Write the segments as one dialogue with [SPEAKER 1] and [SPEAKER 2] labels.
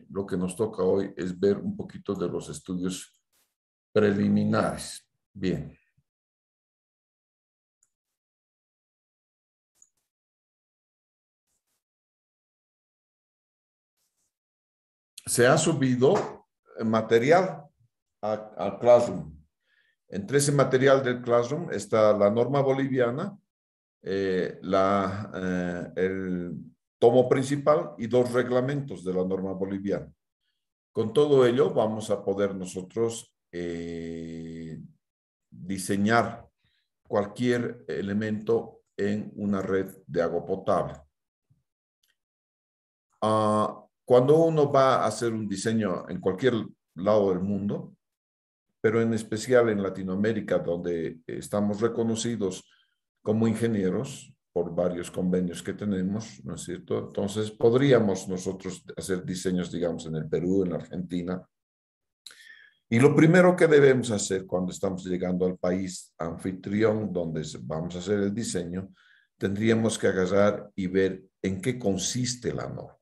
[SPEAKER 1] lo que nos toca hoy es ver un poquito de los estudios preliminares. Bien. Se ha subido material al Classroom. Entre ese material del Classroom está la norma boliviana, el tomo principal y 2 reglamentos de la norma boliviana. Con todo ello vamos a poder nosotros diseñar cualquier elemento en una red de agua potable. Cuando uno va a hacer un diseño en cualquier lado del mundo, pero en especial en Latinoamérica, donde estamos reconocidos como ingenieros por varios convenios que tenemos, ¿no es cierto? Entonces, podríamos nosotros hacer diseños, digamos, en el Perú, en la Argentina. Y lo primero que debemos hacer cuando estamos llegando al país anfitrión, donde vamos a hacer el diseño, tendríamos que agarrar y ver en qué consiste la norma.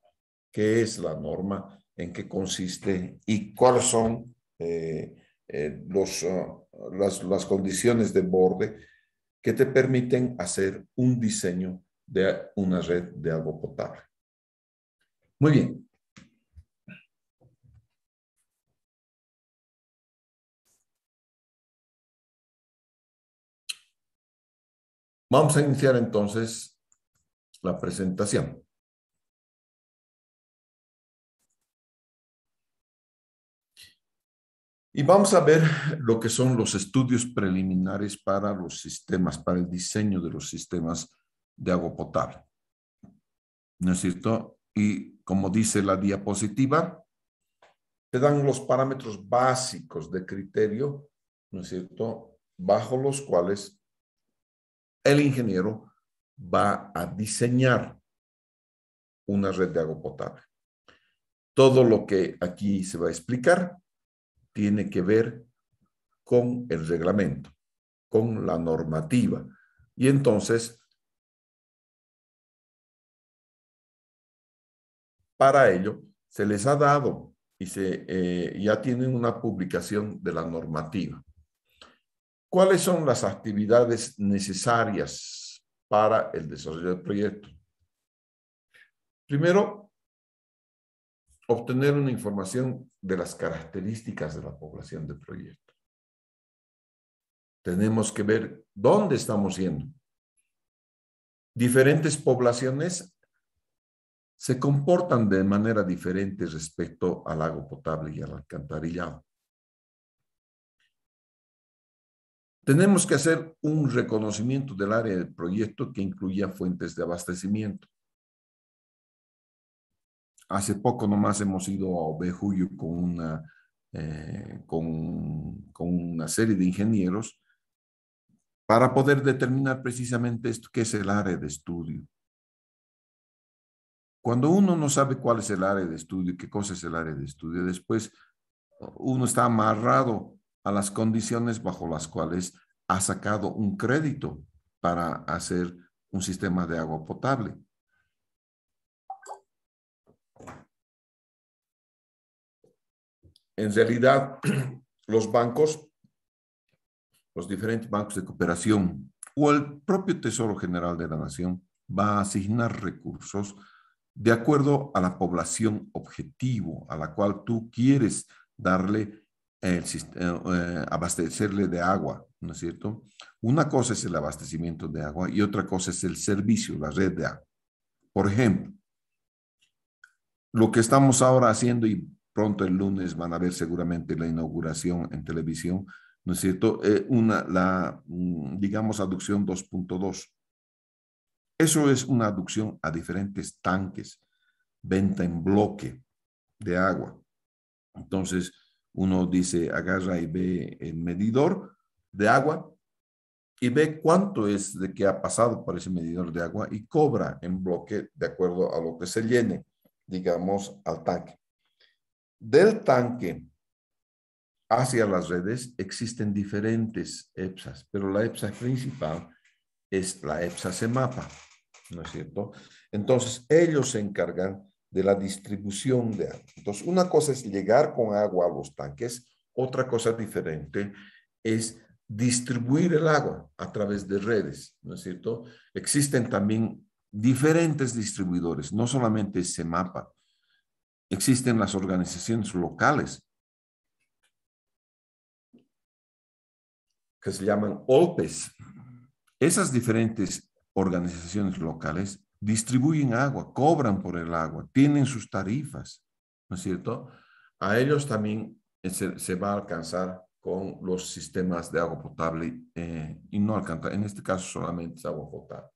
[SPEAKER 1] ¿Qué es la norma? ¿En qué consiste? ¿Y cuáles son las condiciones de borde que te permiten hacer un diseño de una red de agua potable? Muy bien. Vamos a iniciar entonces la presentación. Y vamos a ver lo que son los estudios preliminares para los sistemas, para el diseño de los sistemas de agua potable. ¿No es cierto? Y como dice la diapositiva, te dan los parámetros básicos de criterio, ¿no es cierto?, bajo los cuales el ingeniero va a diseñar una red de agua potable. Todo lo que aquí se va a explicar tiene que ver con el reglamento, con la normativa. Y entonces, para ello, se les ha dado y ya tienen una publicación de la normativa. ¿Cuáles son las actividades necesarias para el desarrollo del proyecto? Primero, obtener una información de las características de la población del proyecto. Tenemos que ver dónde estamos yendo. Diferentes poblaciones se comportan de manera diferente respecto al agua potable y al alcantarillado. Tenemos que hacer un reconocimiento del área del proyecto que incluya fuentes de abastecimiento. Hace poco nomás hemos ido a Ovejuyo con una serie de ingenieros para poder determinar precisamente esto, qué es el área de estudio. Cuando uno no sabe cuál es el área de estudio, qué cosa es el área de estudio, después uno está amarrado a las condiciones bajo las cuales ha sacado un crédito para hacer un sistema de agua potable. En realidad, los bancos, los diferentes bancos de cooperación o el propio Tesoro General de la Nación va a asignar recursos de acuerdo a la población objetivo a la cual tú quieres darle abastecerle de agua, ¿no es cierto? Una cosa es el abastecimiento de agua y otra cosa es el servicio, la red de agua. Por ejemplo, lo que estamos ahora haciendo, y pronto el lunes van a ver seguramente la inauguración en televisión, ¿no es cierto? Digamos, aducción 2.2. Eso es una aducción a diferentes tanques, venta en bloque de agua. Entonces, uno dice, agarra y ve el medidor de agua y ve cuánto es de que ha pasado por ese medidor de agua y cobra en bloque de acuerdo a lo que se llene, digamos, al tanque. Del tanque hacia las redes existen diferentes EPSAs, pero la EPSA principal es la EPSA CEMAPA, ¿no es cierto? Entonces, ellos se encargan de la distribución de agua. Entonces, una cosa es llegar con agua a los tanques, otra cosa diferente es distribuir el agua a través de redes, ¿no es cierto? Existen también diferentes distribuidores, no solamente CEMAPA, existen las organizaciones locales que se llaman OLPES. Esas diferentes organizaciones locales distribuyen agua, cobran por el agua, tienen sus tarifas, ¿no es cierto? A ellos también se va a alcanzar con los sistemas de agua potable y no alcanza, en este caso solamente es agua potable.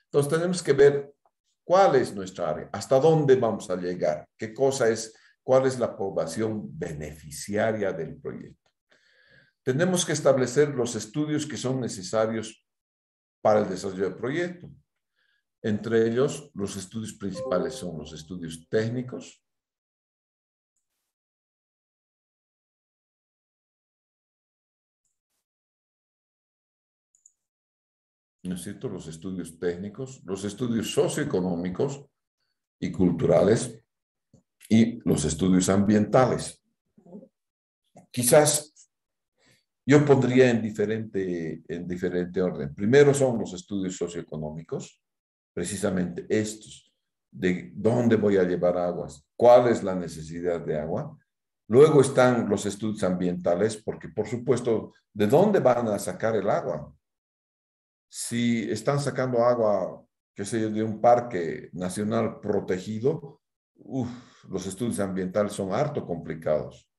[SPEAKER 1] Entonces tenemos que ver cuál es nuestra área, hasta dónde vamos a llegar, qué cosa es, cuál es la población beneficiaria del proyecto. Tenemos que establecer los estudios que son necesarios para el desarrollo del proyecto. Entre ellos, los estudios principales son los estudios técnicos, ¿no es cierto? Los estudios técnicos, los estudios socioeconómicos y culturales y los estudios ambientales. Quizás yo pondría en diferente orden. Primero son los estudios socioeconómicos, precisamente estos, de dónde voy a llevar aguas, cuál es la necesidad de agua. Luego están los estudios ambientales, porque por supuesto, ¿de dónde van a sacar el agua? Si están sacando agua, qué sé yo, de un parque nacional protegido, los estudios ambientales son harto complicados.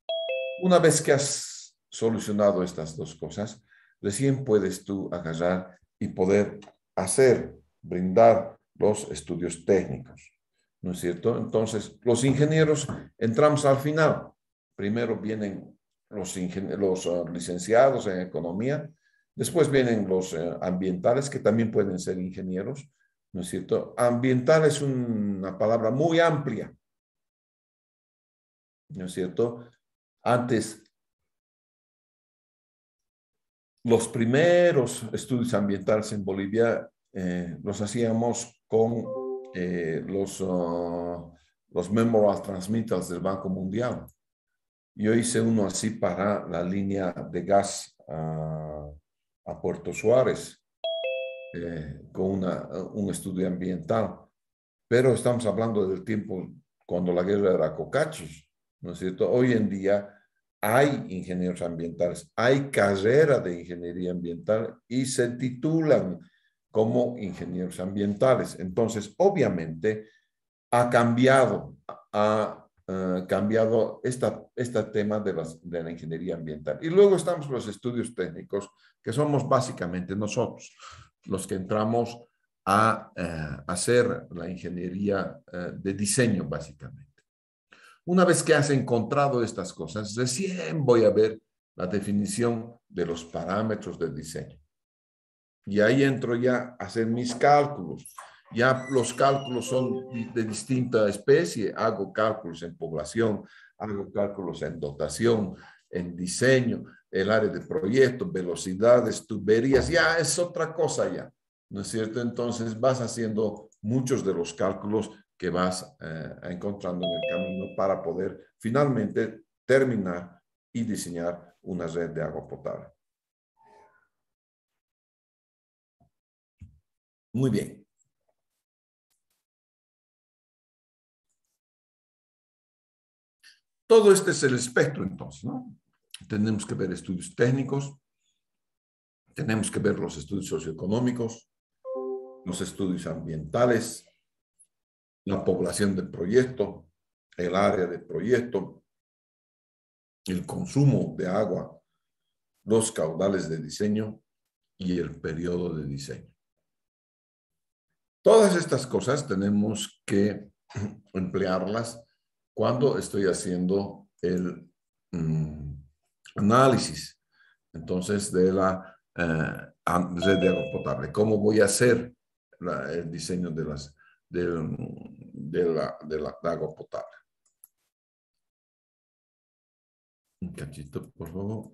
[SPEAKER 1] Una vez que has solucionado estas dos cosas, recién puedes tú agarrar y poder brindar los estudios técnicos, ¿no es cierto? Entonces, los ingenieros entramos al final. Primero vienen los licenciados en economía, después vienen los ambientales, que también pueden ser ingenieros, ¿no es cierto? Ambiental es una palabra muy amplia, ¿no es cierto? Antes, los primeros estudios ambientales en Bolivia los hacíamos con los Memorial Transmitters del Banco Mundial. Yo hice uno así para la línea de gas a Puerto Suárez, con un estudio ambiental. Pero estamos hablando del tiempo cuando la guerra era cocachos, ¿no es cierto? Hoy en día hay ingenieros ambientales, hay carrera de ingeniería ambiental y se titulan como ingenieros ambientales. Entonces, obviamente, ha cambiado, cambiado este tema de la ingeniería ambiental. Y luego estamos los estudios técnicos, que somos básicamente nosotros, los que entramos a hacer la ingeniería de diseño, básicamente. Una vez que has encontrado estas cosas, recién voy a ver la definición de los parámetros de diseño. Y ahí entro ya a hacer mis cálculos. Ya los cálculos son de distinta especie. Hago cálculos en población, hago cálculos en dotación, en diseño, el área de proyecto, velocidades, tuberías. Ya es otra cosa ya, ¿no es cierto? Entonces vas haciendo muchos de los cálculos que vas encontrando en el camino para poder finalmente terminar y diseñar una red de agua potable. Muy bien. Todo este es el espectro, entonces, ¿no? Tenemos que ver estudios técnicos, tenemos que ver los estudios socioeconómicos, los estudios ambientales, la población del proyecto, el área del proyecto, el consumo de agua, los caudales de diseño y el periodo de diseño. Todas estas cosas tenemos que emplearlas cuando estoy haciendo el análisis, entonces, de la red de agua potable. ¿Cómo voy a hacer el diseño de agua potable? Un cachito, por favor.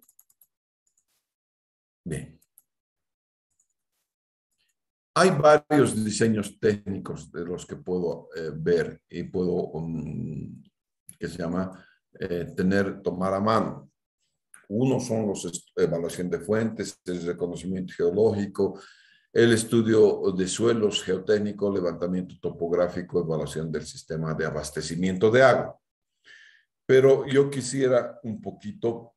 [SPEAKER 1] Bien. Hay varios diseños técnicos de los que puedo ver y puedo, que se llama, tomar a mano. Uno son los evaluación de fuentes, el reconocimiento geológico, el estudio de suelos geotécnico, levantamiento topográfico, evaluación del sistema de abastecimiento de agua. Pero yo quisiera un poquito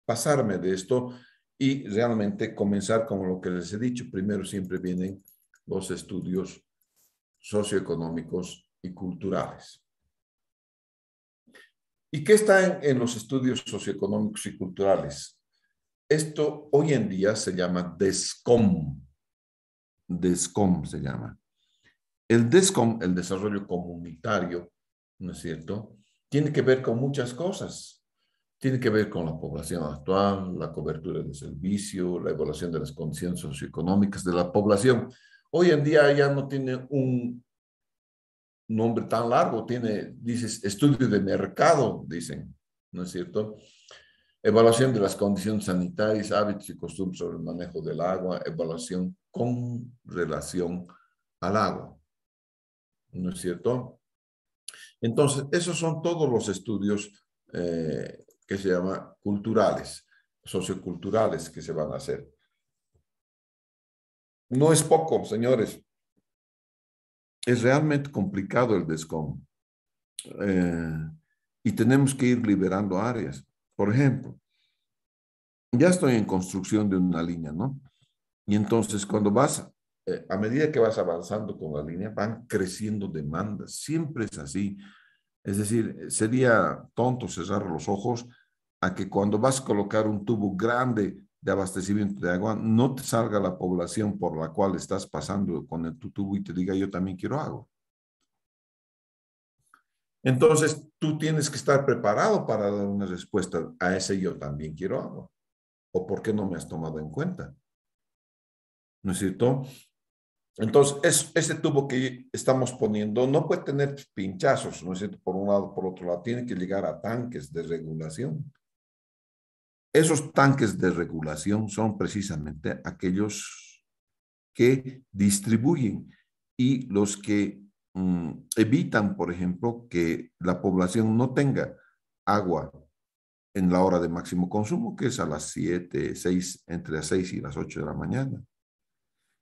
[SPEAKER 1] pasarme de esto y realmente comenzar con lo que les he dicho. Primero siempre vienen los estudios socioeconómicos y culturales. ¿Y qué está en los estudios socioeconómicos y culturales? Esto hoy en día se llama DESCOM. DESCOM se llama. El DESCOM, el desarrollo comunitario, ¿no es cierto? Tiene que ver con muchas cosas. Tiene que ver con la población actual, la cobertura de servicio, la evaluación de las condiciones socioeconómicas de la población. Hoy en día ya no tiene un nombre tan largo, dices, estudio de mercado, dicen, ¿no es cierto? Evaluación de las condiciones sanitarias, hábitos y costumbres sobre el manejo del agua, evaluación con relación al agua, ¿no es cierto? Entonces, esos son todos los estudios que se llaman culturales, socioculturales que se van a hacer. No es poco, señores. Es realmente complicado el DESCOM. Y tenemos que ir liberando áreas. Por ejemplo, ya estoy en construcción de una línea, ¿no? Y entonces cuando a medida que vas avanzando con la línea, van creciendo demandas. Siempre es así. Es decir, sería tonto cerrar los ojos a que cuando vas a colocar un tubo grande de abastecimiento de agua, no te salga la población por la cual estás pasando con tu tubo y te diga, yo también quiero agua. Entonces, tú tienes que estar preparado para dar una respuesta a ese yo también quiero agua. ¿O por qué no me has tomado en cuenta? ¿No es cierto? Entonces, ese tubo que estamos poniendo no puede tener pinchazos, ¿no es cierto? Por un lado, por otro lado, tiene que llegar a tanques de regulación. Esos tanques de regulación son precisamente aquellos que distribuyen y los que evitan, por ejemplo, que la población no tenga agua en la hora de máximo consumo, que es a las 7, 6, entre las 6 y las 8 de la mañana.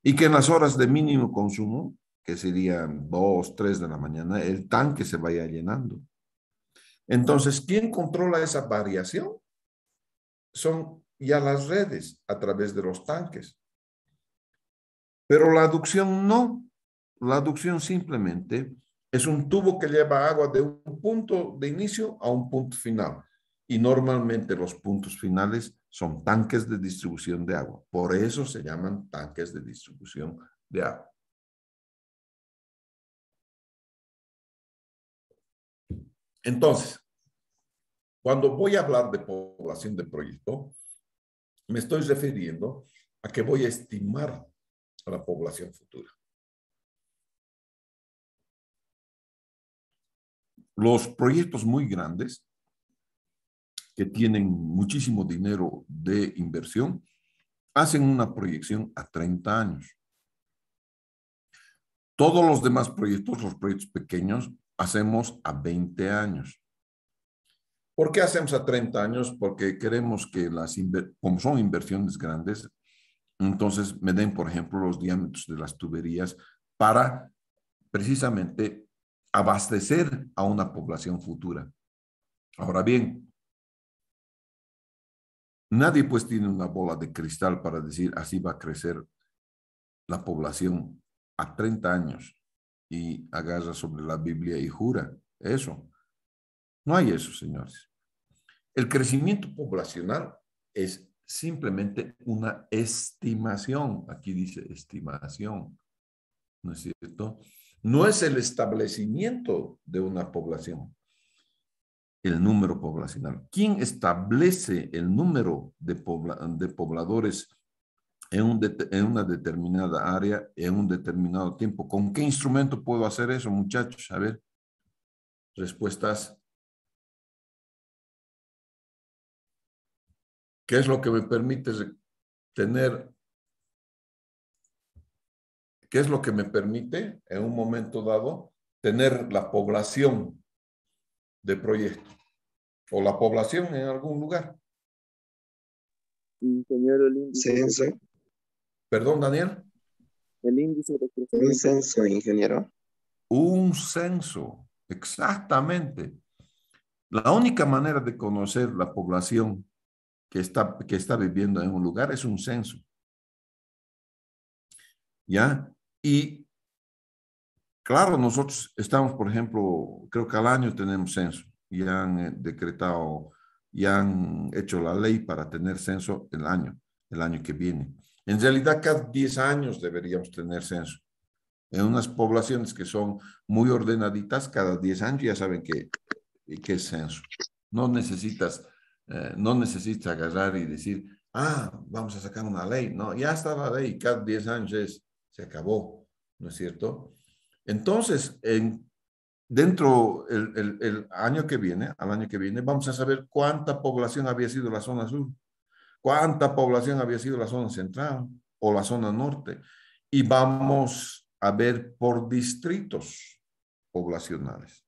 [SPEAKER 1] Y que en las horas de mínimo consumo, que serían 2, 3 de la mañana, el tanque se vaya llenando. Entonces, ¿quién controla esa variación? Son ya las redes a través de los tanques. Pero la aducción no. La aducción simplemente es un tubo que lleva agua de un punto de inicio a un punto final. Y normalmente los puntos finales son tanques de distribución de agua. Por eso se llaman tanques de distribución de agua. Entonces, cuando voy a hablar de población de proyecto, me estoy refiriendo a que voy a estimar a la población futura. Los proyectos muy grandes que tienen muchísimo dinero de inversión hacen una proyección a 30 años. Todos los demás proyectos, los proyectos pequeños, hacemos a 20 años. ¿Por qué hacemos a 30 años? Porque queremos que como son inversiones grandes, entonces me den, por ejemplo, los diámetros de las tuberías para precisamente abastecer a una población futura. Ahora bien, nadie pues tiene una bola de cristal para decir así va a crecer la población a 30 años y agarra sobre la Biblia y jura eso. No hay eso, señores. El crecimiento poblacional es simplemente una estimación. Aquí dice estimación, ¿no es cierto? No es el establecimiento de una población, el número poblacional. ¿Quién establece el número de pobladores en una determinada área, en un determinado tiempo? ¿Con qué instrumento puedo hacer eso, muchachos? A ver, respuestas. ¿Qué es lo que me permite tener ¿Qué es lo que me permite en un momento dado tener la población de proyecto o la población en algún lugar?
[SPEAKER 2] Ingeniero,
[SPEAKER 3] Censo,
[SPEAKER 1] Perdón, Daniel.
[SPEAKER 2] el índice de
[SPEAKER 3] un
[SPEAKER 2] crecimiento.
[SPEAKER 3] censo, ingeniero.
[SPEAKER 1] Un censo, exactamente. La única manera de conocer la población que está viviendo en un lugar es un censo. ¿Ya? Y claro, nosotros estamos, por ejemplo, creo que al año tenemos censo y han decretado, y han hecho la ley para tener censo el año que viene. En realidad, cada 10 años deberíamos tener censo. En unas poblaciones que son muy ordenaditas, cada 10 años ya saben qué es censo. No necesitas, no necesitas agarrar y decir, vamos a sacar una ley. No, ya está la ley, cada 10 años se acabó, ¿no es cierto? Entonces, dentro el año que viene, al año que viene, vamos a saber cuánta población había sido la zona sur, cuánta población había sido la zona central o la zona norte. Y vamos a ver por distritos poblacionales,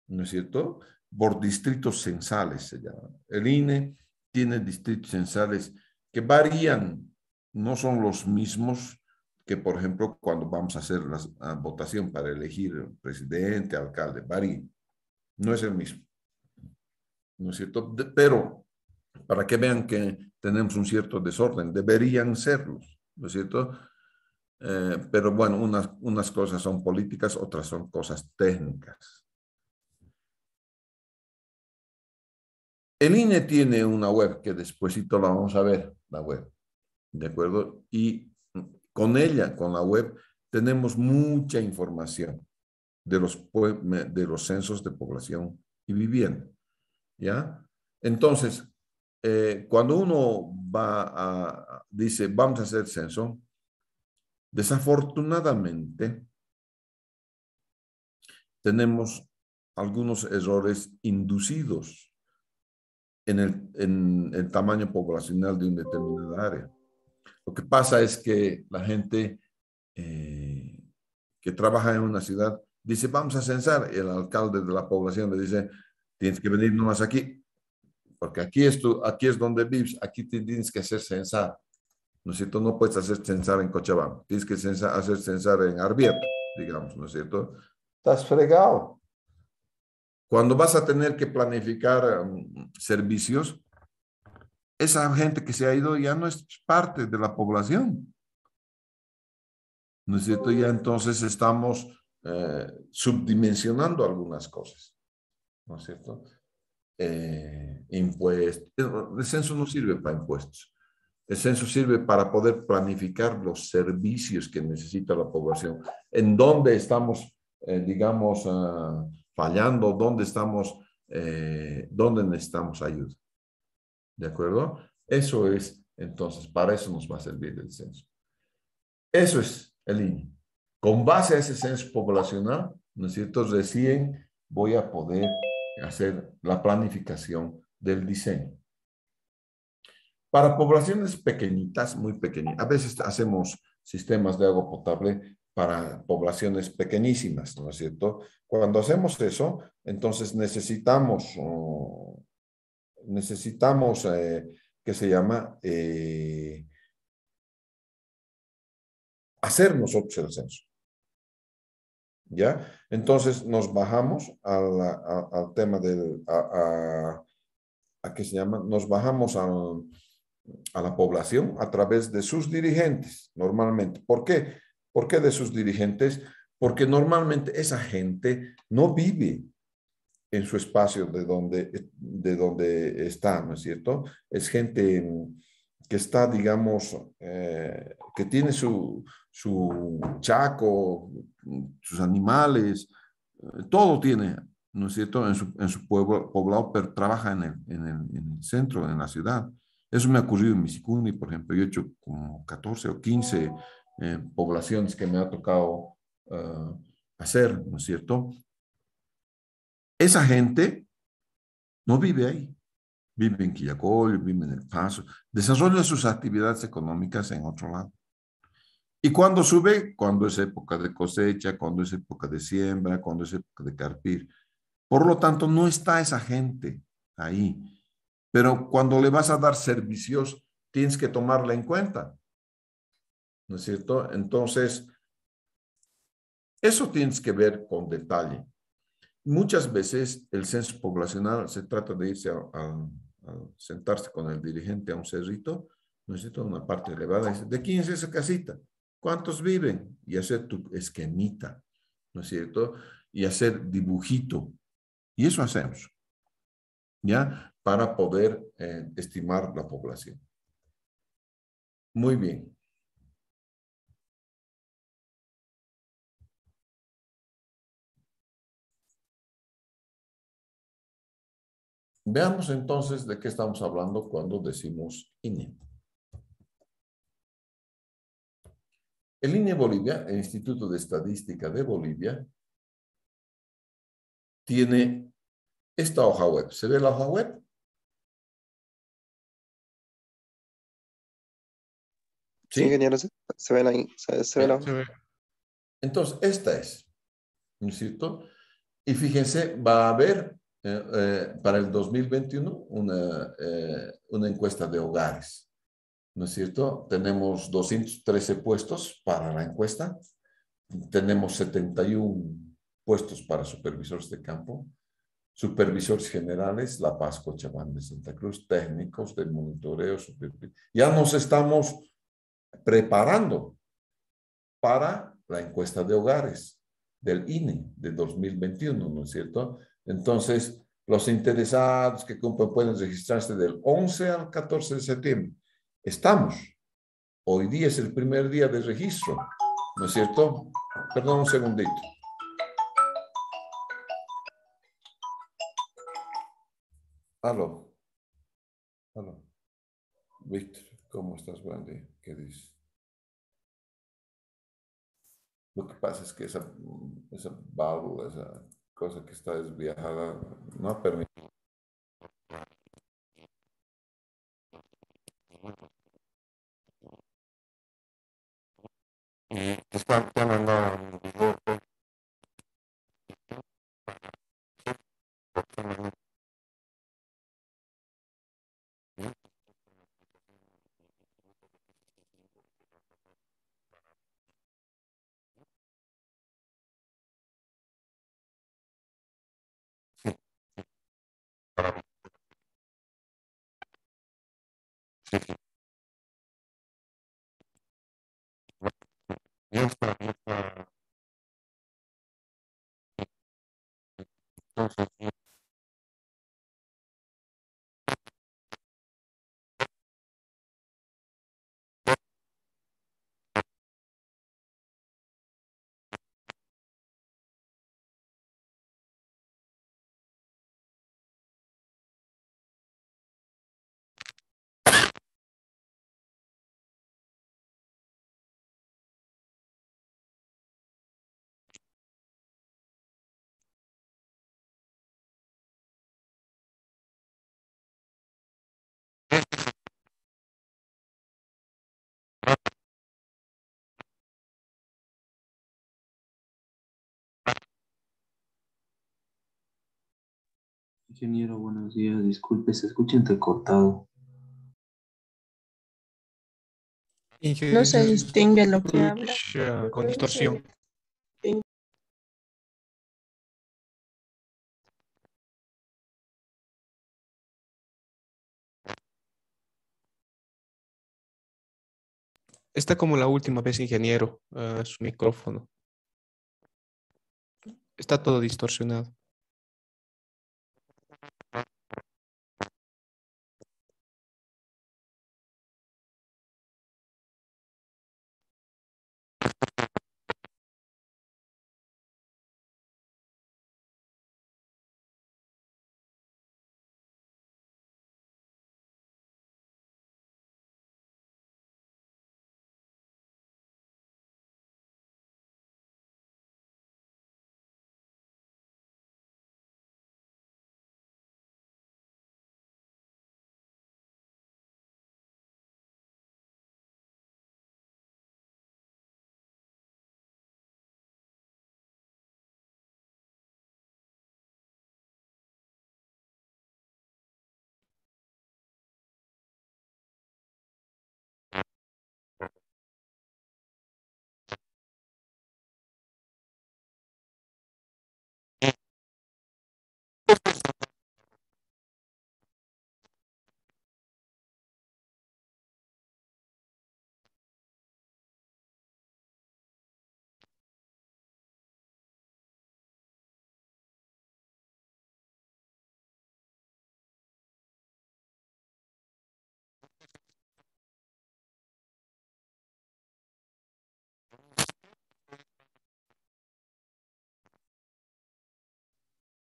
[SPEAKER 1] ¿no es cierto? Por distritos censales se llama. El INE tiene distritos censales que varían, no son los mismos que, por ejemplo, cuando vamos a hacer la votación para elegir presidente, alcalde, varía. No es el mismo, ¿no es cierto? Pero para que vean que tenemos un cierto desorden, deberían serlos, ¿no es cierto? Pero bueno, unas cosas son políticas, otras son cosas técnicas. El INE tiene una web que despuesito la vamos a ver, la web, ¿de acuerdo? Y con ella, con la web, tenemos mucha información de los censos de población y vivienda, ¿ya? Entonces, cuando uno dice, vamos a hacer censo, desafortunadamente tenemos algunos errores inducidos en el tamaño poblacional de una determinada área. Lo que pasa es que la gente que trabaja en una ciudad dice, vamos a censar, y el alcalde de la población le dice, tienes que venir nomás aquí, porque aquí es donde vives, aquí tienes que hacer censar, ¿no es cierto? No puedes hacer censar en Cochabamba, tienes que hacer censar en Arbieta, digamos, ¿no es cierto? Estás fregado. Cuando vas a tener que planificar servicios, esa gente que se ha ido ya no es parte de la población, ¿no es cierto? Ya entonces estamos subdimensionando algunas cosas, ¿no es cierto? Impuestos. El censo no sirve para impuestos. El censo sirve para poder planificar los servicios que necesita la población, en dónde estamos, digamos, fallando, dónde necesitamos ayuda. ¿De acuerdo? Eso es, entonces, para eso nos va a servir el censo. Eso es el INE. Con base a ese censo poblacional, ¿no es cierto? Recién voy a poder hacer la planificación del diseño. Para poblaciones pequeñitas, muy pequeñas, a veces hacemos sistemas de agua potable para poblaciones pequeñísimas, ¿no es cierto? Cuando hacemos eso, entonces necesitamos, ¿qué se llama? Hacer nosotros el censo. ¿Ya? Entonces nos bajamos al tema ¿a qué se llama? Nos bajamos a la población a través de sus dirigentes, normalmente. ¿Por qué? ¿Por qué de sus dirigentes? Porque normalmente esa gente no vive en su espacio de donde está, ¿no es cierto? Es gente que está, digamos, que tiene su chaco, sus animales, todo tiene, ¿no es cierto?, en su poblado, pero trabaja en el centro, en la ciudad. Eso me ha ocurrido en Misicuni, por ejemplo. Yo he hecho como 14 o 15 poblaciones que me ha tocado hacer, ¿no es cierto? Esa gente no vive ahí. Vive en Quillacollo, vive en El Paso, desarrolla sus actividades económicas en otro lado. ¿Y cuándo sube? Cuando es época de cosecha, cuando es época de siembra, cuando es época de carpir. Por lo tanto, no está esa gente ahí. Pero cuando le vas a dar servicios, tienes que tomarla en cuenta, ¿no es cierto? Entonces, eso tienes que ver con detalle. Muchas veces el censo poblacional se trata de irse a sentarse con el dirigente a un cerrito, ¿no es cierto? Una parte elevada, y dice, ¿de quién es esa casita? ¿Cuántos viven? Y hacer tu esquemita, ¿no es cierto? Y hacer dibujito. Y eso hacemos, ¿ya? Para poder estimar la población. Muy bien. Veamos entonces de qué estamos hablando cuando decimos INE. El INE Bolivia, el Instituto de Estadística de Bolivia, tiene esta hoja web. ¿Se ve la hoja web?
[SPEAKER 2] Sí,
[SPEAKER 1] ¿Sí?
[SPEAKER 2] ingeniero, se ven ahí, se ve la
[SPEAKER 1] Ya.
[SPEAKER 2] hoja.
[SPEAKER 1] Entonces, esta es, ¿no es cierto? Y fíjense, va a haber para el 2021 una encuesta de hogares, ¿no es cierto? Tenemos 213 puestos para la encuesta, tenemos 71 puestos para supervisores de campo, supervisores generales, La Paz, Cochabamba, Santa Cruz, técnicos de monitoreo. Ya nos estamos preparando para la encuesta de hogares del INE de 2021, ¿no es cierto? Entonces, los interesados que cumplen pueden registrarse del 11 al 14 de septiembre. Estamos. Hoy día es el primer día de registro, ¿no es cierto? Perdón un segundito. Aló, aló. Víctor, ¿cómo estás? Buen día. ¿Qué dices? Lo que pasa es que esa válvula, esa cosa que está desviada, no permite. Está mandando un video. Ya está, ya está. Entonces,
[SPEAKER 3] Ingeniero, buenos días. Disculpe, se escucha entrecortado.
[SPEAKER 4] No se distingue lo que habla.
[SPEAKER 5] Con distorsión. Está como la última vez, ingeniero, su micrófono. Está todo distorsionado.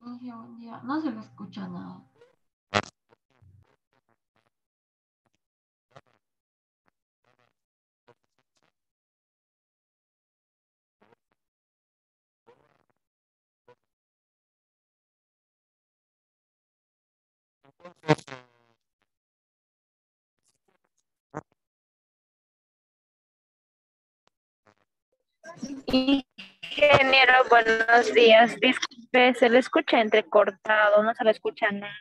[SPEAKER 6] Inge, buen día. No se le escucha nada.
[SPEAKER 7] Ingeniero, buenos días. Disculpe, se le escucha entrecortado, no se le escucha nada.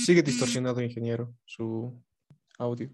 [SPEAKER 5] Sigue distorsionado, ingeniero, su audio.